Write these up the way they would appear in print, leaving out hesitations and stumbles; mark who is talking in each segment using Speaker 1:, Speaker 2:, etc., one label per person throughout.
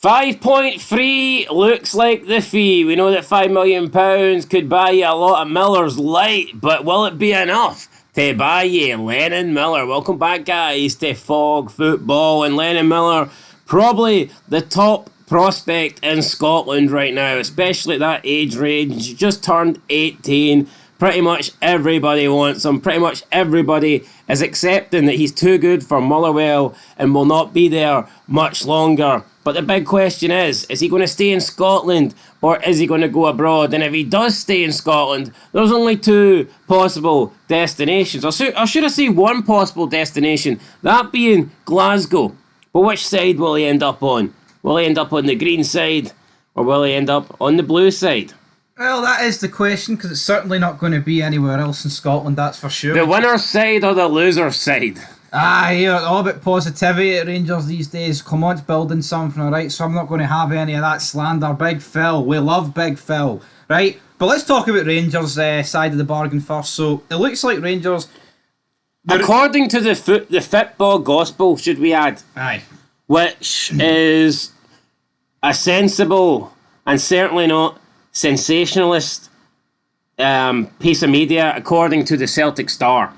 Speaker 1: 5.3 looks like the fee. We know that £5 million could buy you a lot of Miller's Light, but will it be enough to buy you Lennon Miller? Welcome back, guys, to Fog Football. And Lennon Miller, probably the top prospect in Scotland right now, especially at that age range. Just turned 18. Pretty much everybody wants him. Pretty much everybody is accepting that he's too good for Motherwell and will not be there much longer. But the big question is he going to stay in Scotland or is he going to go abroad? And if he does stay in Scotland, there's only two possible destinations. Or should I say one possible destination, that being Glasgow. But which side will he end up on? Will he end up on the green side or will he end up on the blue side?
Speaker 2: Well, that is the question, because it's certainly not going to be anywhere else in Scotland, that's for sure.
Speaker 1: The winner's side or the loser's side?
Speaker 2: All about positivity at Rangers these days. Come on, it's building something, alright? So I'm not going to have any of that slander. Big Phil, we love Big Phil, right? But let's talk about Rangers' side of the bargain first. So it looks like Rangers...
Speaker 1: According to the football gospel, should we add?
Speaker 2: Aye.
Speaker 1: Which is a sensible and certainly not sensationalist piece of media, according to the Celtic Star.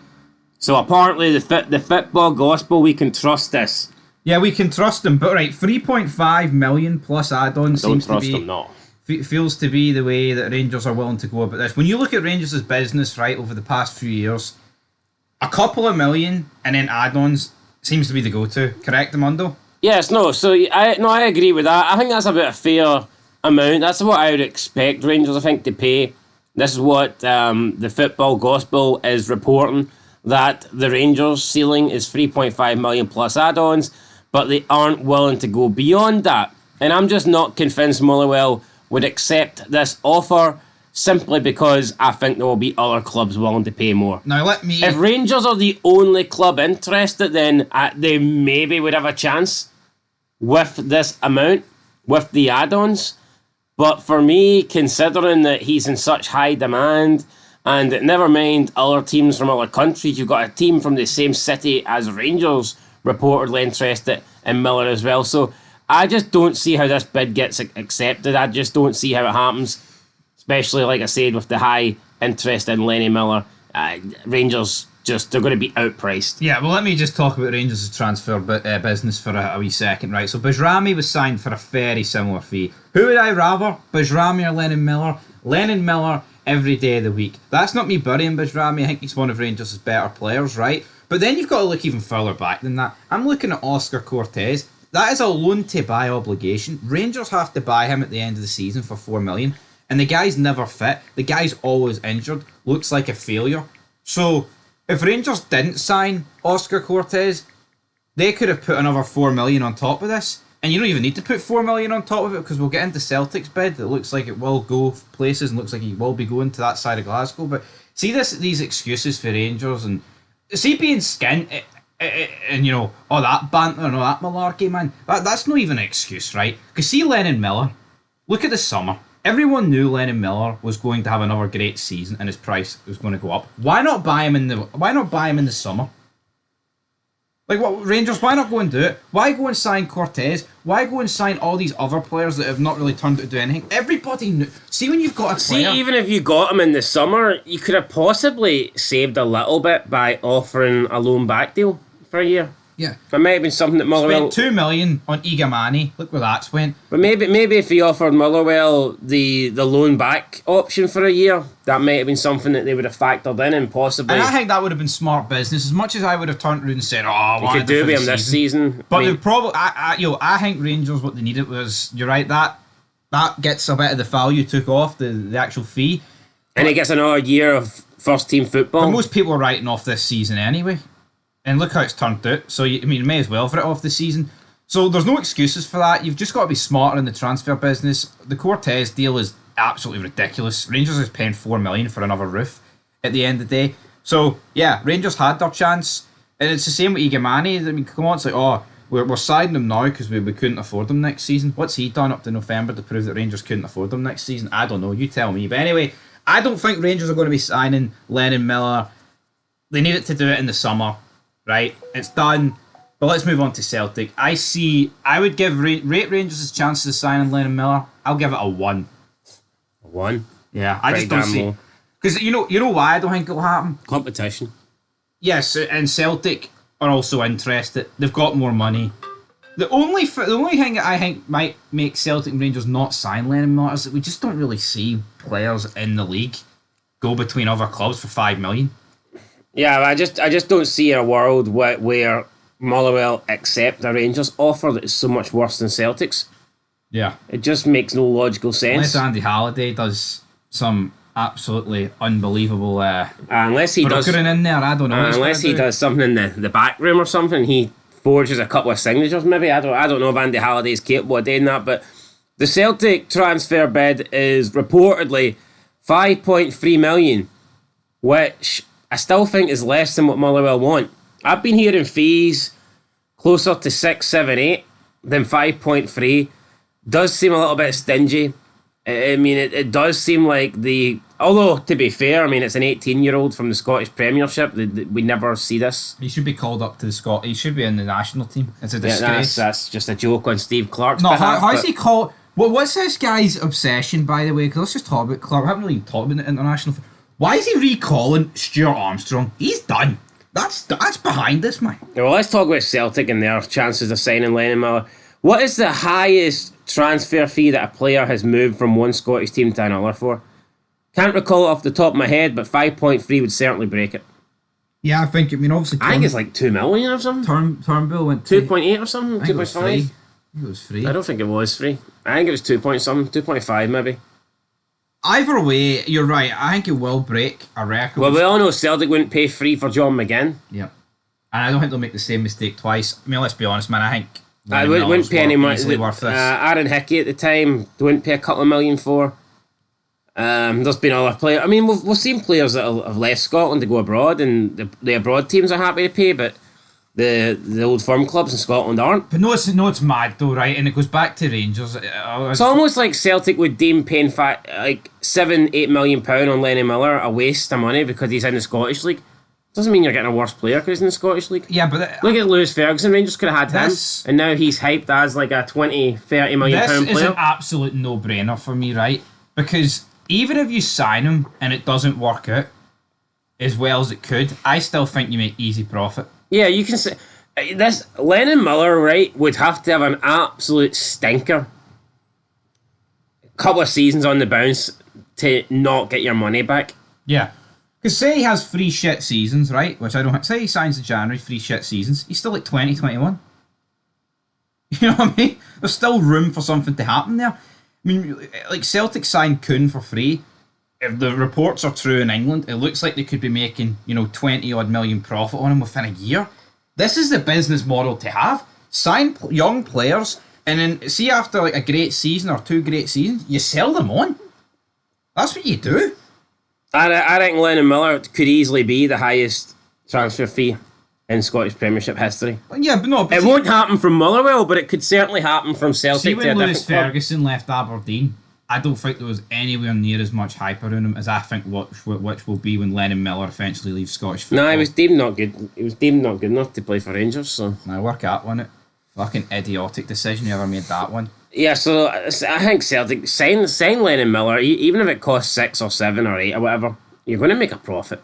Speaker 1: So apparently the football gospel, we can trust this.
Speaker 2: Yeah, we can trust them. But right, 3.5 million plus add-ons seems to be...
Speaker 1: No.
Speaker 2: Feels to be the way that Rangers are willing to go about this. When you look at Rangers' business, right, over the past few years, a couple of million and then add-ons seems to be the go-to. Correct, Amundo?
Speaker 1: Yes, no. So I agree with that. I think that's about a fair amount. That's what I would expect Rangers, I think, to pay. This is what the football gospel is reporting, that the Rangers ceiling is 3.5 million plus add-ons, but they aren't willing to go beyond that. And I'm just not convinced Motherwell would accept this offer simply because I think there will be other clubs willing to pay more.
Speaker 2: Now let me...
Speaker 1: If Rangers are the only club interested, then they maybe would have a chance with this amount, with the add-ons. But for me, considering that he's in such high demand, and never mind other teams from other countries, you've got a team from the same city as Rangers reportedly interested in Miller as well. So I just don't see how this bid gets accepted. I just don't see how it happens, especially, like I said, with the high interest in Lenny Miller. Rangers they're going to be outpriced.
Speaker 2: Yeah, well, let me just talk about Rangers' transfer business for a wee second, right? So Bajrami was signed for a very similar fee. Who would I rather, Bajrami or Lennon Miller? Lennon Miller every day of the week. That's not me burying Bajrami. I think he's one of Rangers' better players, right? But then you've got to look even further back than that. I'm looking at Oscar Cortez. That is a loan-to-buy obligation. Rangers have to buy him at the end of the season for $4 million. And the guy's never fit. The guy's always injured. Looks like a failure. So if Rangers didn't sign Oscar Cortez, they could have put another $4 million on top of this. And you don't even need to put $4 million on top of it, because we'll get into Celtic's bid. It looks like it will go places and looks like he will be going to that side of Glasgow. But see these excuses for Rangers, and see being skint and that banter and all that malarkey, man. That's not even an excuse, right? Because see Lennon Miller, look at the summer. Everyone knew Lennon Miller was going to have another great season and his price was going to go up. Why not buy him in the summer? Like, what, Rangers, why not go and do it? Why go and sign Cortez? Why go and sign all these other players that have not really turned out to do anything? Everybody knew. See, when you've got a player...
Speaker 1: See, even if you got him in the summer, you could have possibly saved a little bit by offering a loan back deal for a year.
Speaker 2: Yeah.
Speaker 1: That might have been something that Motherwell...
Speaker 2: Spent $2 million on Igamani. Look where that's went.
Speaker 1: But maybe if he offered Motherwell the loan back option for a year, that might have been something that they would have factored in and possibly...
Speaker 2: And I think that would have been smart business. As much as I would have turned around and said,
Speaker 1: you could do with him this season.
Speaker 2: But they probably... I think Rangers, what they needed was... You're right, that gets a bit of the value took off, the actual fee.
Speaker 1: And he gets another year of first-team football.
Speaker 2: But most people are writing off this season anyway. And look how it's turned out. So, you may as well for it off the season. So, there's no excuses for that. You've just got to be smarter in the transfer business. The Cortez deal is absolutely ridiculous. Rangers is paying $4 million for another roof at the end of the day. So, yeah, Rangers had their chance. And it's the same with Igamani. I mean, come on, it's like, we're signing him now because we couldn't afford him next season. What's he done up to November to prove that Rangers couldn't afford him next season? I don't know. You tell me. But anyway, I don't think Rangers are going to be signing Lennon Miller. They needed to do it in the summer. Right, it's done. But let's move on to Celtic. I would give rate Rangers' chances of signing Lennon Miller. I'll give it a 1.
Speaker 1: 1.
Speaker 2: Yeah, I just don't
Speaker 1: Pretty damn
Speaker 2: see. Because you know why I don't think it'll happen?
Speaker 1: Competition.
Speaker 2: Yes, and Celtic are also interested. They've got more money. The only thing that I think might make Celtic and Rangers not sign Lennon Miller is that we just don't really see players in the league go between other clubs for 5 million.
Speaker 1: Yeah, I just don't see a world where Motherwell accept a Rangers offer that is so much worse than Celtic's.
Speaker 2: Yeah.
Speaker 1: It just makes no logical sense.
Speaker 2: Unless Andy Halliday does some absolutely unbelievable
Speaker 1: unless he does
Speaker 2: brokering in there, I don't know.
Speaker 1: unless he does something in the back room or something, he forges a couple of signatures maybe. I don't know if Andy Halliday is capable of doing that, but the Celtic transfer bid is reportedly 5.3 million, which I still think is less than what Motherwell want. I've been hearing fees closer to 6, 7, 8 than 5.3. Does seem a little bit stingy. I mean, it does seem like although, to be fair, I mean, it's an 18-year-old from the Scottish Premiership. We never see this.
Speaker 2: He should be called up to the Scot. He should be in the national team. It's a disgrace.
Speaker 1: That's just a joke on Steve Clark's
Speaker 2: No,
Speaker 1: behalf.
Speaker 2: how's he called? What's this guy's obsession, by the way? Because let's just talk about Clark. I haven't really talked about the international. Why is he recalling Stuart Armstrong? He's done. That's behind this, man.
Speaker 1: Well, let's talk about Celtic and their chances of signing Lenny Miller. What is the highest transfer fee that a player has moved from one Scottish team to another for? Can't recall it off the top of my head, but 5.3 would certainly break it.
Speaker 2: Yeah, I think. I mean, obviously,
Speaker 1: I think it's like 2 million or something.
Speaker 2: Turnbull went to
Speaker 1: 2.8 or something. 2.5.
Speaker 2: I think it was free.
Speaker 1: I don't think it was free. I think it was 2 point something. 2.5 maybe.
Speaker 2: Either way, you're right. I think it will break a record.
Speaker 1: Well, we all know Celtic wouldn't pay free for John McGinn.
Speaker 2: Yeah. And I don't think they'll make the same mistake twice. I mean, let's be honest, man. I think
Speaker 1: I wouldn't pay any money.
Speaker 2: Worth this.
Speaker 1: Aaron Hickey at the time, they wouldn't pay a couple of million for. There's been other players. I mean, we've seen players that have left Scotland to go abroad, and the abroad teams are happy to pay, but the old firm clubs in Scotland aren't.
Speaker 2: But no, it's mad though, right? And it goes back to Rangers.
Speaker 1: It's almost like Celtic would deem paying like £7-8 million on Lenny Miller a waste of money because he's in the Scottish League. Doesn't mean you're getting a worse player because he's in the Scottish League.
Speaker 2: Yeah, but
Speaker 1: look at Lewis Ferguson. Rangers could have had him, and now he's hyped as like a 20-30 million pound player.
Speaker 2: This is an absolute no-brainer for me, right? Because even if you sign him and it doesn't work out as well as it could, I still think you make easy profit.
Speaker 1: Yeah, you can say this. Lennon Miller, right, would have to have an absolute stinker. A couple of seasons on the bounce to not get your money back.
Speaker 2: Yeah. Because say he has 3 shit seasons, right? Which I don't... Say he signs in January, 3 shit seasons. He's still like 20, 21. You know what I mean? There's still room for something to happen there. I mean, like Celtic signed Kuhn for free. If the reports are true in England, it looks like they could be making, 20 odd million profit on him within a year. This is the business model to have. Sign young players, and then see after like a great season or 2 great seasons, you sell them on. That's what you do.
Speaker 1: I think Lennon Miller could easily be the highest transfer fee in Scottish Premiership history.
Speaker 2: Yeah, but no. But
Speaker 1: it won't happen from Motherwell, but it could certainly happen from Celtic.
Speaker 2: See, when Lewis Ferguson left Aberdeen, I don't think there was anywhere near as much hype around him as I think which will be when Lennon Miller eventually leaves Scottish football.
Speaker 1: No, he was deemed not good. He was deemed not good enough to play for Rangers. So
Speaker 2: now work out on it. Fucking idiotic decision whoever made that one.
Speaker 1: Yeah, so I think Celtic sign Lennon Miller, even if it costs 6 or 7 or 8 or whatever, you're going to make a profit.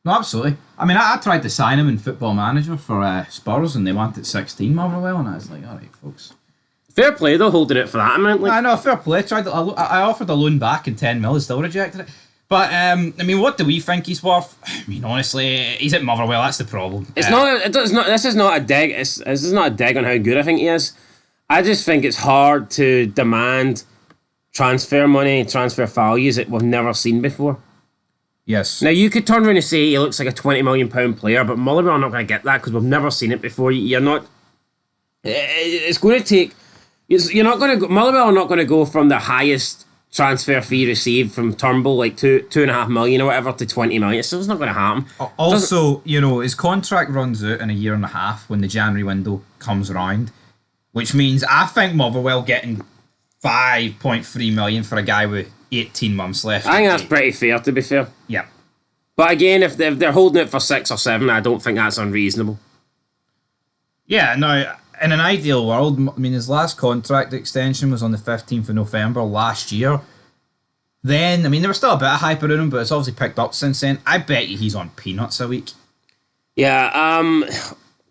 Speaker 2: No, absolutely. I mean, I tried to sign him in Football Manager for Spurs, and they wanted 16 Motherwell, and I was like, all right, folks.
Speaker 1: Fair play though, holding it for that amount. Like.
Speaker 2: I know, fair play. I offered a loan back in 10 mil, still rejected it. But I mean, what do we think he's worth? I mean, honestly, he's at Motherwell. That's the problem.
Speaker 1: It's not. This is not a dig. This is not a dig on how good I think he is. I just think it's hard to demand transfer money, transfer values that we've never seen before.
Speaker 2: Yes.
Speaker 1: Now, you could turn around and say he looks like a £20 million player, but Motherwell are not going to get that because we've never seen it before. You're not... It's going to take... You're not going to go... Motherwell are not going to go from the highest transfer fee received from Turnbull, like $2.5 million or whatever, to 20 million. So it's not going to happen.
Speaker 2: Also, his contract runs out in a year and a half when the January window comes around, which means I think Motherwell getting 5.3 million for a guy with 18 months left.
Speaker 1: I think that's pretty fair, to be fair.
Speaker 2: Yeah.
Speaker 1: But again, if they're holding it for 6 or 7, I don't think that's unreasonable.
Speaker 2: Yeah, no, in an ideal world, I mean, his last contract extension was on the 15th of November last year. Then, I mean, there was still a bit of hype around him, but it's obviously picked up since then. I bet you he's on peanuts a week.
Speaker 1: Yeah,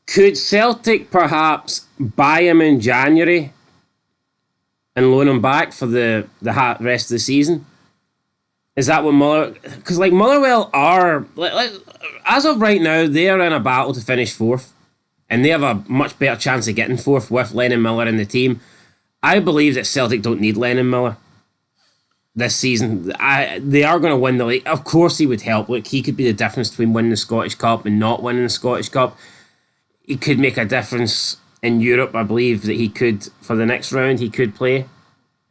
Speaker 1: could Celtic perhaps buy him in January and loan him back for the rest of the season? Is that what Muller... Because, like, Motherwell are... as of right now, they are in a battle to finish fourth. And they have a much better chance of getting fourth with Lennon Miller in the team. I believe that Celtic don't need Lennon Miller this season. They are going to win the league. Of course he would help. Look, he could be the difference between winning the Scottish Cup and not winning the Scottish Cup. He could make a difference in Europe. I believe that he could, for the next round, he could play.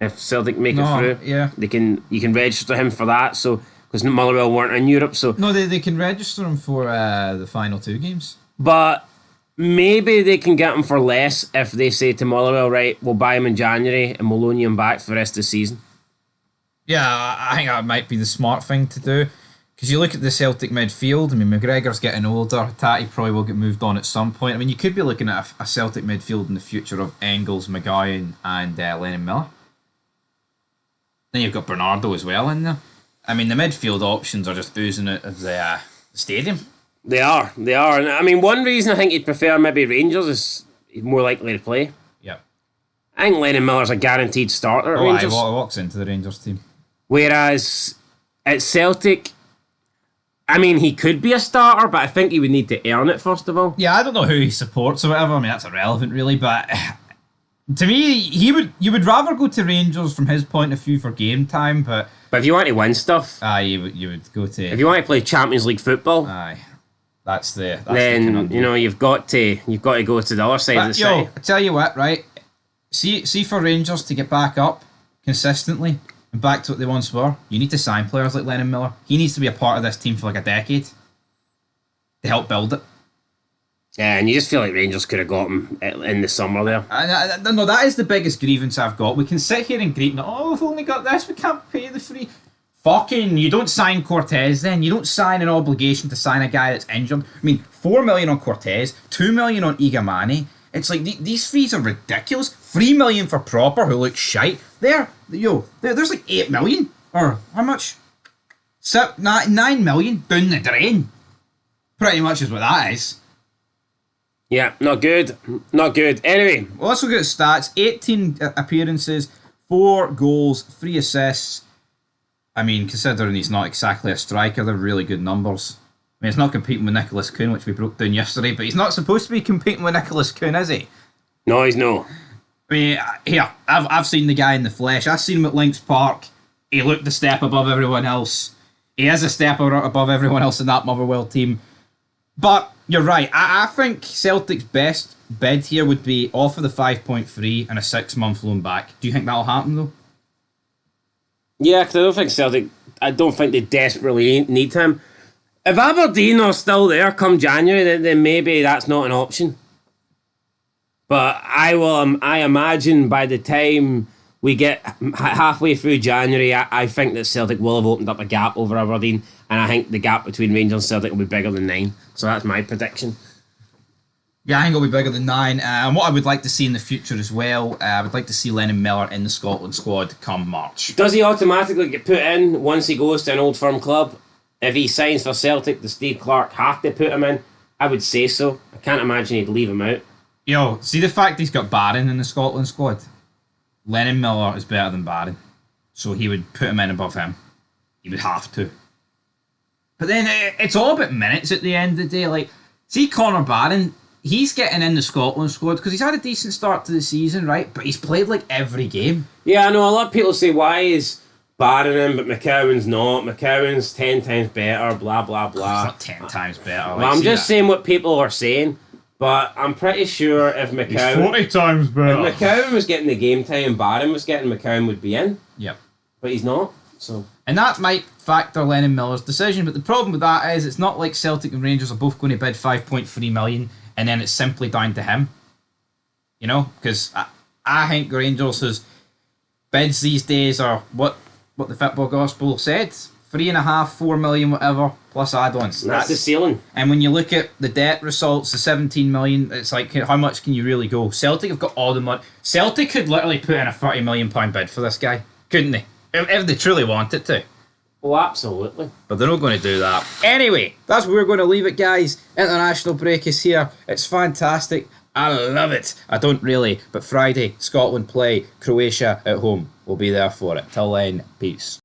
Speaker 1: If Celtic make it through.
Speaker 2: Yeah.
Speaker 1: You can register him for that, so because Motherwell weren't in Europe. So
Speaker 2: no, they can register him for the final two games.
Speaker 1: But maybe they can get him for less if they say to Motherwell, right, we'll buy him in January and we'll loan you him back for the rest of the season.
Speaker 2: Yeah, I think that might be the smart thing to do. Because you look at the Celtic midfield, I mean, McGregor's getting older, Tatty probably will get moved on at some point. I mean, you could be looking at a Celtic midfield in the future of Engels, Maguire and Lennon Miller. Then you've got Bernardo as well in there. I mean, the midfield options are just oozing out of the stadium.
Speaker 1: They are. And I mean, one reason I think he'd prefer maybe Rangers is he's more likely to play.
Speaker 2: Yep.
Speaker 1: I think Lennon Miller's a guaranteed starter at Rangers.
Speaker 2: He walks into the Rangers team.
Speaker 1: Whereas at Celtic, I mean, he could be a starter, but I think he would need to earn it first of all.
Speaker 2: Yeah, I don't know who he supports or whatever. I mean, that's irrelevant really, but to me, you would rather go to Rangers from his point of view for game time, but
Speaker 1: if you want to win stuff,
Speaker 2: you would go to.
Speaker 1: If you want to play Champions League football,
Speaker 2: then
Speaker 1: you know you've got to go to the other side of the city.
Speaker 2: I tell you what, right? See for Rangers to get back up consistently and back to what they once were, you need to sign players like Lennon Miller. He needs to be a part of this team for like a decade to help build it.
Speaker 1: Yeah, and you just feel like Rangers could have got him in the summer there.
Speaker 2: No, that is the biggest grievance I've got. We can sit here and greet, we've only got this, we can't pay the free. Fucking, you don't sign Cortez then. You don't sign an obligation to sign a guy that's injured. I mean, 4 million on Cortez, 2 million on Igamani. It's like, these fees are ridiculous. 3 million for Proper, who looks shite. There's like 8 million. Or, how much? 9 million down the drain. Pretty much is what that is.
Speaker 1: Yeah, not good. Not good. Anyway.
Speaker 2: Well, let's look at his stats. 18 appearances, 4 goals, 3 assists. I mean, considering he's not exactly a striker, they're really good numbers. I mean, he's not competing with Nicholas Kuhn, which we broke down yesterday, but he's not supposed to be competing with Nicholas Kuhn, is he?
Speaker 1: No, he's not.
Speaker 2: I mean, here, I've seen the guy in the flesh. I've seen him at Lynx Park. He looked a step above everyone else. He is a step above everyone else in that Motherwell team. But you're right. I think Celtic's best bid here would be offer the 5.3 and a 6-month loan back. Do you think that'll happen, though?
Speaker 1: Yeah, because I don't think they desperately need him. If Aberdeen are still there come January, then maybe that's not an option. But I imagine by the time we get halfway through January, I think that Celtic will have opened up a gap over Aberdeen, and I think the gap between Rangers and Celtic will be bigger than 9. So that's my prediction.
Speaker 2: Yeah, I think it'll be bigger than 9. And what I would like to see in the future as well, I would like to see Lennon Miller in the Scotland squad come March.
Speaker 1: Does he automatically get put in once he goes to an Old Firm club? If he signs for Celtic, does Steve Clarke have to put him in? I would say so. I can't imagine he'd leave him out.
Speaker 2: See the fact he's got Barron in the Scotland squad? Lennon Miller is better than Barron. So he would put him in above him. He would have to. But then it's all about minutes at the end of the day. Like, see Connor Barron, he's getting in the Scotland squad because he's had a decent start to the season, right? But he's played like every game.
Speaker 1: Yeah, I know a lot of people say, why is Barron in, but McCowan's not? McCowan's 10 times better, blah, blah, blah.
Speaker 2: It's not 10 times better.
Speaker 1: Well, I'm just saying what people are saying, but I'm pretty sure if McCowan...
Speaker 2: He's 40 times better.
Speaker 1: If McCowan was getting the game time, Barron was getting, McCowan would be in.
Speaker 2: Yep.
Speaker 1: But he's not, so...
Speaker 2: And that might factor Lennon Miller's decision, but the problem with that is it's not like Celtic and Rangers are both going to bid 5.3 million and then it's simply down to him. You know? Because I think Rangers' bids these days are what the football gospel said. 3.5, 4 million, whatever, plus add-ons.
Speaker 1: That's the ceiling.
Speaker 2: And when you look at the debt results, the 17 million, it's like, how much can you really go? Celtic have got all the money. Celtic could literally put in a £30 million bid for this guy, couldn't they? If they truly wanted to.
Speaker 1: Oh, absolutely.
Speaker 2: But they're not going to do that. Anyway, that's where we're going to leave it, guys. International break is here. It's fantastic. I love it. I don't really, but Friday, Scotland play Croatia at home. We'll be there for it. Till then, peace.